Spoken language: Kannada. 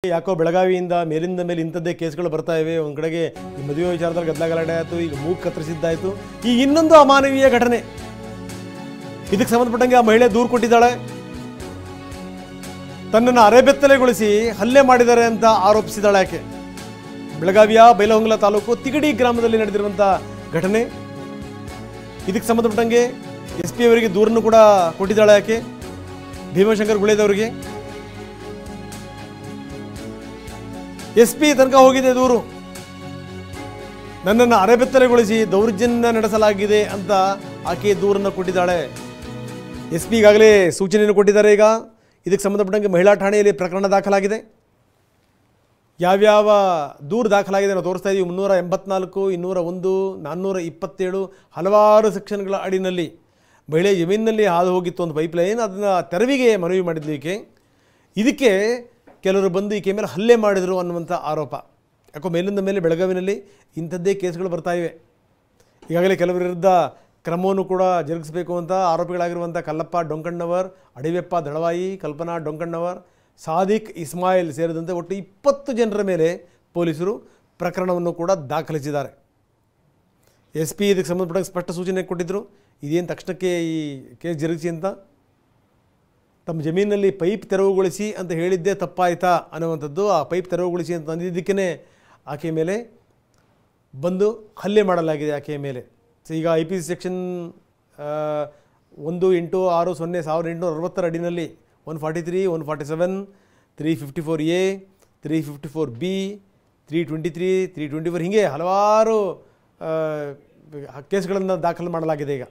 ಯಾಕೋ ಬೆಳಗಾವಿಯಿಂದ ಮೇಲಿಂದ ಮೇಲೆ ಇಂಥದ್ದೇ ಕೇಸ್ಗಳು ಬರ್ತಾ ಇವೆ. ಒಂದು ಕಡೆಗೆ ಈ ಮದುವೆ ವಿಚಾರದಲ್ಲಿ ಗದ್ದಲಗಲಾಟೆ ಆಯಿತು, ಈಗ ಮೂಗು ಕತ್ತರಿಸಿದ್ದಾಯಿತು. ಈ ಇನ್ನೊಂದು ಅಮಾನವೀಯ ಘಟನೆ, ಇದಕ್ಕೆ ಸಂಬಂಧಪಟ್ಟಂಗೆ ಆ ಮಹಿಳೆ ದೂರು ಕೊಟ್ಟಿದ್ದಾಳೆ. ತನ್ನನ್ನು ಅರೆಬೆತ್ತಲೆಗೊಳಿಸಿ ಹಲ್ಲೆ ಮಾಡಿದ್ದಾರೆ ಅಂತ ಆರೋಪಿಸಿದ್ದಾಳೆ ಆಕೆ. ಬೆಳಗಾವಿಯ ಬೈಲಹೊಂಗಲ ತಾಲೂಕು ತಿಗಡಿ ಗ್ರಾಮದಲ್ಲಿ ನಡೆದಿರುವಂಥ ಘಟನೆ. ಇದಕ್ಕೆ ಸಂಬಂಧಪಟ್ಟಂಗೆ SP ಅವರಿಗೆ ದೂರನ್ನು ಕೂಡ ಕೊಟ್ಟಿದ್ದಾಳೆ ಆಕೆ, ಭೀಮಶಂಕರ್ ಗುಳೇದವರಿಗೆ. SP ತನಕ ಹೋಗಿದೆ ದೂರು. ನನ್ನನ್ನು ಅರೆಬೆತ್ತಲೆಗೊಳಿಸಿ ದೌರ್ಜನ್ಯ ನಡೆಸಲಾಗಿದೆ ಅಂತ ಆಕೆ ದೂರನ್ನು ಕೊಟ್ಟಿದ್ದಾಳೆ. SP ಈಗಾಗಲೇ ಸೂಚನೆಯನ್ನು ಕೊಟ್ಟಿದ್ದಾರೆ. ಈಗ ಇದಕ್ಕೆ ಸಂಬಂಧಪಟ್ಟಂಗೆ ಮಹಿಳಾ ಠಾಣೆಯಲ್ಲಿ ಪ್ರಕರಣ ದಾಖಲಾಗಿದೆ. ಯಾವ್ಯಾವ ದೂರು ದಾಖಲಾಗಿದೆ ನಾವು ತೋರಿಸ್ತಾ ಇದ್ದೀವಿ. 384, 201, 427 ಹಲವಾರು ಸೆಕ್ಷನ್ಗಳ ಅಡಿನಲ್ಲಿ ಮಹಿಳೆ ಜಮೀನಿನಲ್ಲಿ ಹಾದು ಹೋಗಿತ್ತು ಒಂದು ಪೈಪ್ಲೈನ್. ಅದನ್ನು ತೆರವಿಗೆ ಮನವಿ ಮಾಡಿದ್ಲು ಈಕೆ. ಇದಕ್ಕೆ ಕೆಲವರು ಬಂದು ಈಕೆ ಮೇಲೆ ಹಲ್ಲೆ ಮಾಡಿದರು ಅನ್ನುವಂಥ ಆರೋಪ. ಯಾಕೋ ಮೇಲಿಂದ ಮೇಲೆ ಬೆಳಗಾವಿನಲ್ಲಿ ಇಂಥದ್ದೇ ಕೇಸ್ಗಳು ಬರ್ತಾ ಇವೆ. ಈಗಾಗಲೇ ಕೆಲವರ ವಿರುದ್ಧ ಕ್ರಮವನ್ನು ಕೂಡ ಜರುಗಿಸಬೇಕು ಅಂತ ಆರೋಪಿಗಳಾಗಿರುವಂಥ ಕಲ್ಲಪ್ಪ ಡೊಂಕಣ್ಣವರ್, ಅಡಿವೆಪ್ಪ ದಳವಾಯಿ, ಕಲ್ಪನಾ ಡೊಂಕಣ್ಣವರ್, ಸಾದಿಕ್ ಇಸ್ಮಾಯಿಲ್ ಸೇರಿದಂತೆ ಒಟ್ಟು 20 ಜನರ ಮೇಲೆ ಪೊಲೀಸರು ಪ್ರಕರಣವನ್ನು ಕೂಡ ದಾಖಲಿಸಿದ್ದಾರೆ. SP ಇದಕ್ಕೆ ಸಂಬಂಧಪಟ್ಟ ಸ್ಪಷ್ಟ ಸೂಚನೆ ಕೊಟ್ಟಿದ್ದರು. ಇದೇನು ತಕ್ಷಣಕ್ಕೆ ಈ ಕೇಸ್ ಜರುಗಿಸಿ ಅಂತ, ತಮ್ಮ ಜಮೀನಿನಲ್ಲಿ ಪೈಪ್ ತೆರವುಗೊಳಿಸಿ ಅಂತ ಹೇಳಿದ್ದೇ ತಪ್ಪಾಯಿತಾ ಅನ್ನುವಂಥದ್ದು. ಆ ಪೈಪ್ ತೆರವುಗೊಳಿಸಿ ಅಂತ ಅಂದಿದ್ದಕ್ಕೇ ಆಕೆಯ ಮೇಲೆ ಬಂದು ಹಲ್ಲೆ ಮಾಡಲಾಗಿದೆ ಆಕೆಯ ಮೇಲೆ. ಸೊ ಈಗ IPC ಸೆಕ್ಷನ್ 1860/1860 ಅಡಿನಲ್ಲಿ 143, 147, 354A, 354B, 323, 324 ಹೀಗೆ ಹಲವಾರು ಕೇಸ್ಗಳನ್ನು ದಾಖಲು ಮಾಡಲಾಗಿದೆ ಈಗ.